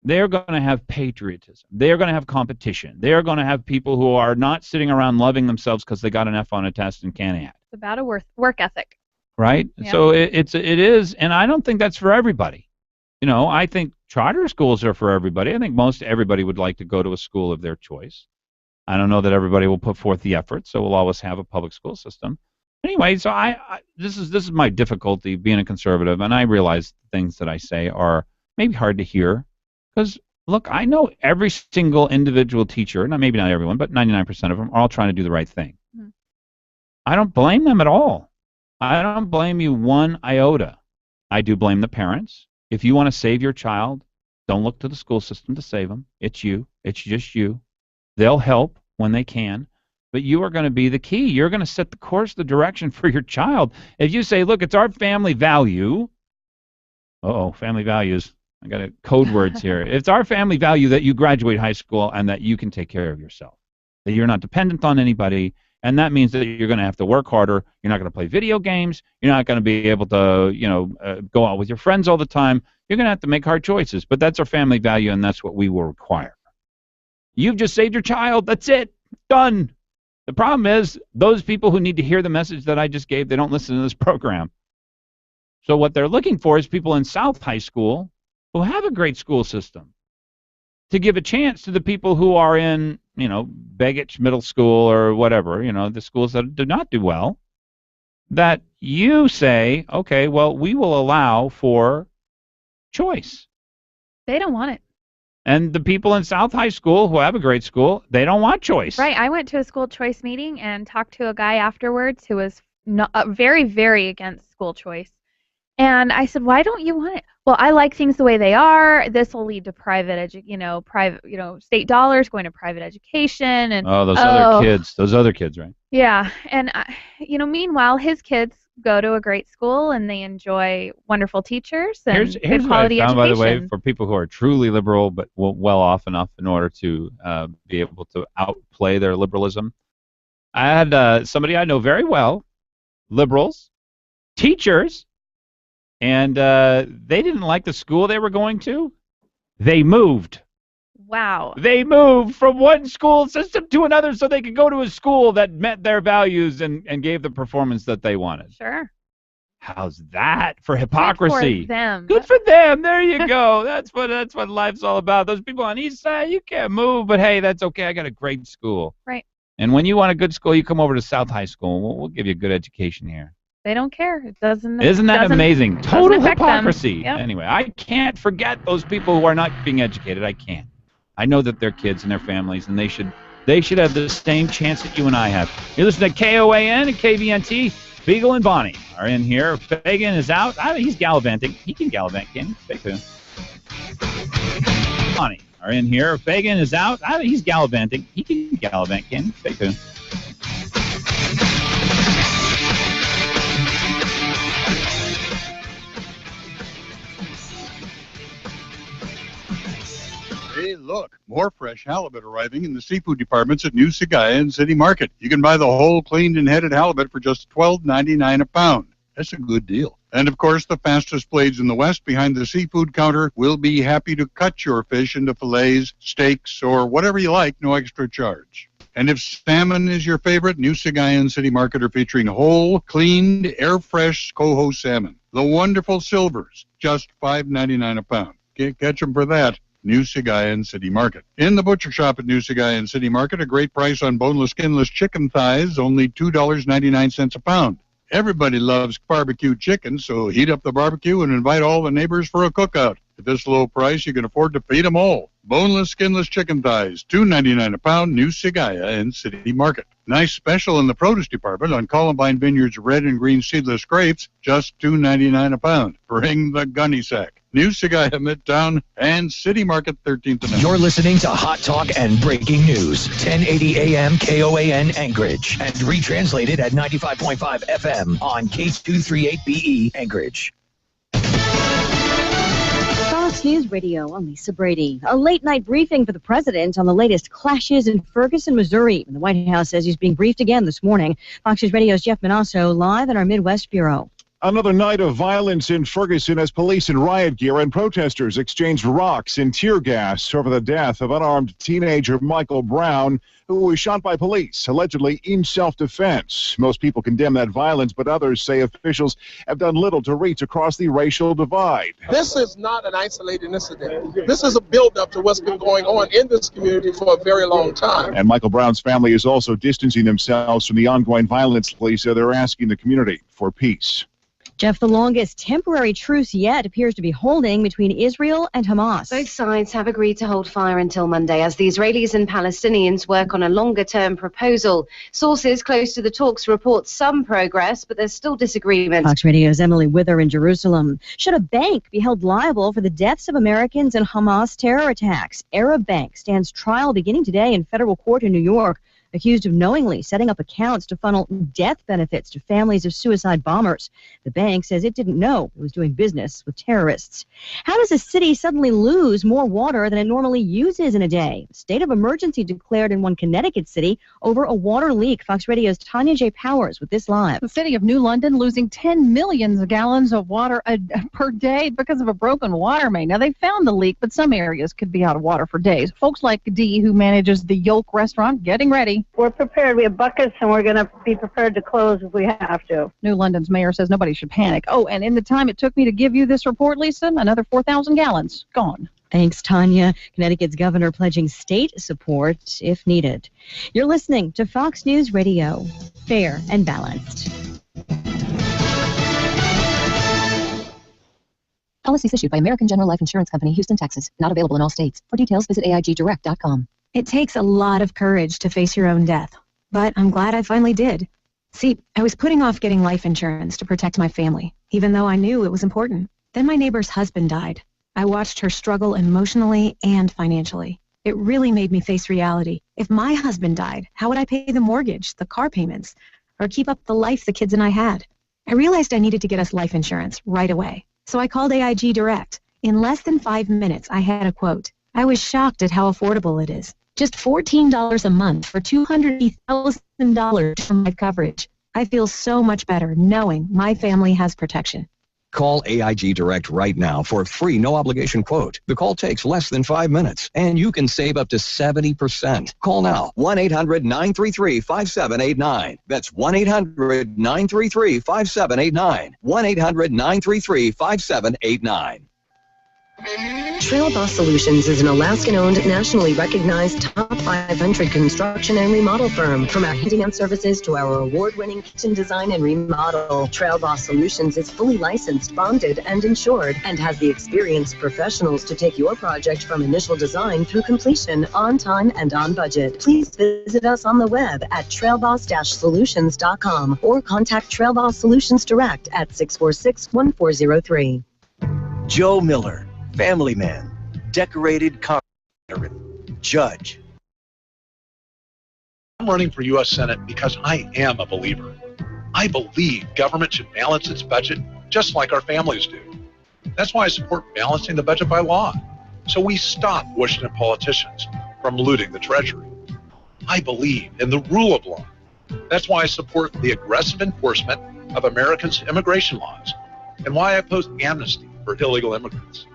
They are going to have patriotism. They are going to have competition. They are going to have people who are not sitting around loving themselves because they got an F on a test and can't act. It's about a work ethic. Right? Yeah. So it is, and I don't think that's for everybody. I think charter schools are for everybody. I think most everybody would like to go to a school of their choice. I don't know that everybody will put forth the effort, so we'll always have a public school system. Anyway, so this is my difficulty being a conservative, and I realize things that I say are maybe hard to hear, because look, I know every single individual teacher, maybe not everyone, but 99% of them are all trying to do the right thing. I don't blame them at all. I don't blame you one iota. I do blame the parents. If you want to save your child, don't look to the school system to save them. It's you. It's just you. They'll help when they can. But you are going to be the key. You're going to set the course, the direction for your child. If you say, look, it's our family value. Family values. I got code words here. It's our family value that you graduate high school and that you can take care of yourself. That you're not dependent on anybody. And that means that you're going to have to work harder. You're not going to play video games. You're not going to be able to, go out with your friends all the time. You're going to have to make hard choices. But that's our family value, and that's what we will require. You've just saved your child. That's it. Done. The problem is those people who need to hear the message that I just gave, they don't listen to this program. So what they're looking for is people in South High School who have a great school system to give a chance to the people who are in, Begich Middle School or whatever, the schools that do not do well, that you say, okay, well, we will allow for choice. They don't want it. And the people in South High School, who have a great school, they don't want choice. Right. I went to a school choice meeting and talked to a guy afterwards who was very, very against school choice. And I said, why don't you want it? Well, I like things the way they are. This will lead to state dollars going to private education. And those other kids, right? Yeah. And, meanwhile, his kids go to a great school and they enjoy wonderful teachers and here's good quality what I found, education. by the way, for people who are truly liberal but well off enough in order to be able to outplay their liberalism. I had somebody I know very well, liberals, teachers, and they didn't like the school they were going to. They moved. Wow. They moved from one school system to another so they could go to a school that met their values and gave the performance that they wanted. Sure. How's that for hypocrisy? Good for them. Good for them. There you go. That's what life's all about. Those people on the East Side, you can't move, but hey, that's okay. I got a great school. Right. And when you want a good school, you come over to South High School. We'll give you a good education here. They don't care. It doesn't. Isn't that amazing? Total hypocrisy. Yep. Anyway, I can't forget those people who are not being educated. I can't. I know that they're kids and their families, and they should have the same chance that you and I have. You're listening to KOAN and KVNT. Biegel and Bonnie are in here. Fagan is out. He's gallivanting. He can gallivant, can he? Stay tuned. Bonnie are in here. Fagan is out. He's gallivanting. He can gallivant, can he? Stay tuned. Hey, look, more fresh halibut arriving in the seafood departments at New Sagayan City Market. You can buy the whole cleaned and headed halibut for just $12.99 a pound. That's a good deal. And, of course, the fastest blades in the West behind the seafood counter will be happy to cut your fish into fillets, steaks, or whatever you like, no extra charge. And if salmon is your favorite, New Sagayan City Market are featuring whole, cleaned, air-fresh coho salmon. The wonderful silvers, just $5.99 a pound. Can't catch them for that. New Sagayan City Market. In the butcher shop at New Sagayan City Market, a great price on boneless, skinless chicken thighs, only $2.99 a pound. Everybody loves barbecue chicken, so heat up the barbecue and invite all the neighbors for a cookout. At this low price, you can afford to feed them all. Boneless, skinless chicken thighs, $2.99 a pound, New Sagayan City Market. Nice special in the produce department on Columbine Vineyard's red and green seedless grapes, just $2.99 a pound. Bring the gunny sack. New Sagayan Midtown and City Market 13th and You're listening to Hot Talk and Breaking News, 1080 AM KOAN Anchorage, and retranslated at 95.5 FM on K238BE Anchorage. Fox News Radio, I'm Lisa Brady. A late-night briefing for the president on the latest clashes in Ferguson, Missouri. The White House says he's being briefed again this morning. Fox News Radio's Jeff Manasso live in our Midwest Bureau. Another night of violence in Ferguson as police in riot gear and protesters exchanged rocks and tear gas over the death of unarmed teenager Michael Brown, who was shot by police, allegedly in self-defense. Most people condemn that violence, but others say officials have done little to reach across the racial divide. This is not an isolated incident. This is a build-up to what's been going on in this community for a very long time. And Michael Brown's family is also distancing themselves from the ongoing violence. Police say they're asking the community for peace. Jeff, the longest temporary truce yet appears to be holding between Israel and Hamas. Both sides have agreed to hold fire until Monday as the Israelis and Palestinians work on a longer-term proposal. Sources close to the talks report some progress, but there's still disagreement. Fox Radio's Emily Wither in Jerusalem. Should a bank be held liable for the deaths of Americans in Hamas terror attacks? Arab Bank stands trial beginning today in federal court in New York, accused of knowingly setting up accounts to funnel death benefits to families of suicide bombers. The bank says it didn't know it was doing business with terrorists. How does a city suddenly lose more water than it normally uses in a day? A state of emergency declared in one Connecticut city over a water leak. Fox Radio's Tanya J. Powers with this live. The city of New London losing 10 million gallons of water per day because of a broken water main. Now, they found the leak, but some areas could be out of water for days. Folks like Dee, who manages the Yolk restaurant, getting ready. We're prepared. We have buckets, and we're going to be prepared to close if we have to. New London's mayor says nobody should panic. Oh, and in the time it took me to give you this report, Lisa, another 4,000 gallons gone. Thanks, Tanya. Connecticut's governor pledging state support if needed. You're listening to Fox News Radio, fair and balanced. Policies issued by American General Life Insurance Company, Houston, Texas. Not available in all states. For details, visit AIGdirect.com. It takes a lot of courage to face your own death, but I'm glad I finally did. See, I was putting off getting life insurance to protect my family, even though I knew it was important. Then my neighbor's husband died. I watched her struggle emotionally and financially. It really made me face reality. If my husband died, how would I pay the mortgage, the car payments, or keep up the life the kids and I had? I realized I needed to get us life insurance right away. So I called AIG Direct. In less than 5 minutes, I had a quote. I was shocked at how affordable it is. Just $14 a month for $280,000 for my coverage. I feel so much better knowing my family has protection. Call AIG Direct right now for a free no-obligation quote. The call takes less than 5 minutes, and you can save up to 70%. Call now, 1-800-933-5789. That's 1-800-933-5789. 1-800-933-5789. Trail Boss Solutions is an Alaskan-owned, nationally recognized top 500 construction and remodel firm. From our handyman services to our award-winning kitchen design and remodel, Trail Boss Solutions is fully licensed, bonded, and insured, and has the experienced professionals to take your project from initial design through completion on time and on budget. Please visit us on the web at trailboss-solutions.com or contact Trail Boss Solutions Direct at 646-1403. Joe Miller, family man, decorated contractor, judge. I'm running for U.S. Senate because I am a believer. I believe government should balance its budget just like our families do. That's why I support balancing the budget by law, so we stop Washington politicians from looting the Treasury. I believe in the rule of law. That's why I support the aggressive enforcement of Americans' immigration laws and why I oppose amnesty for illegal immigrants.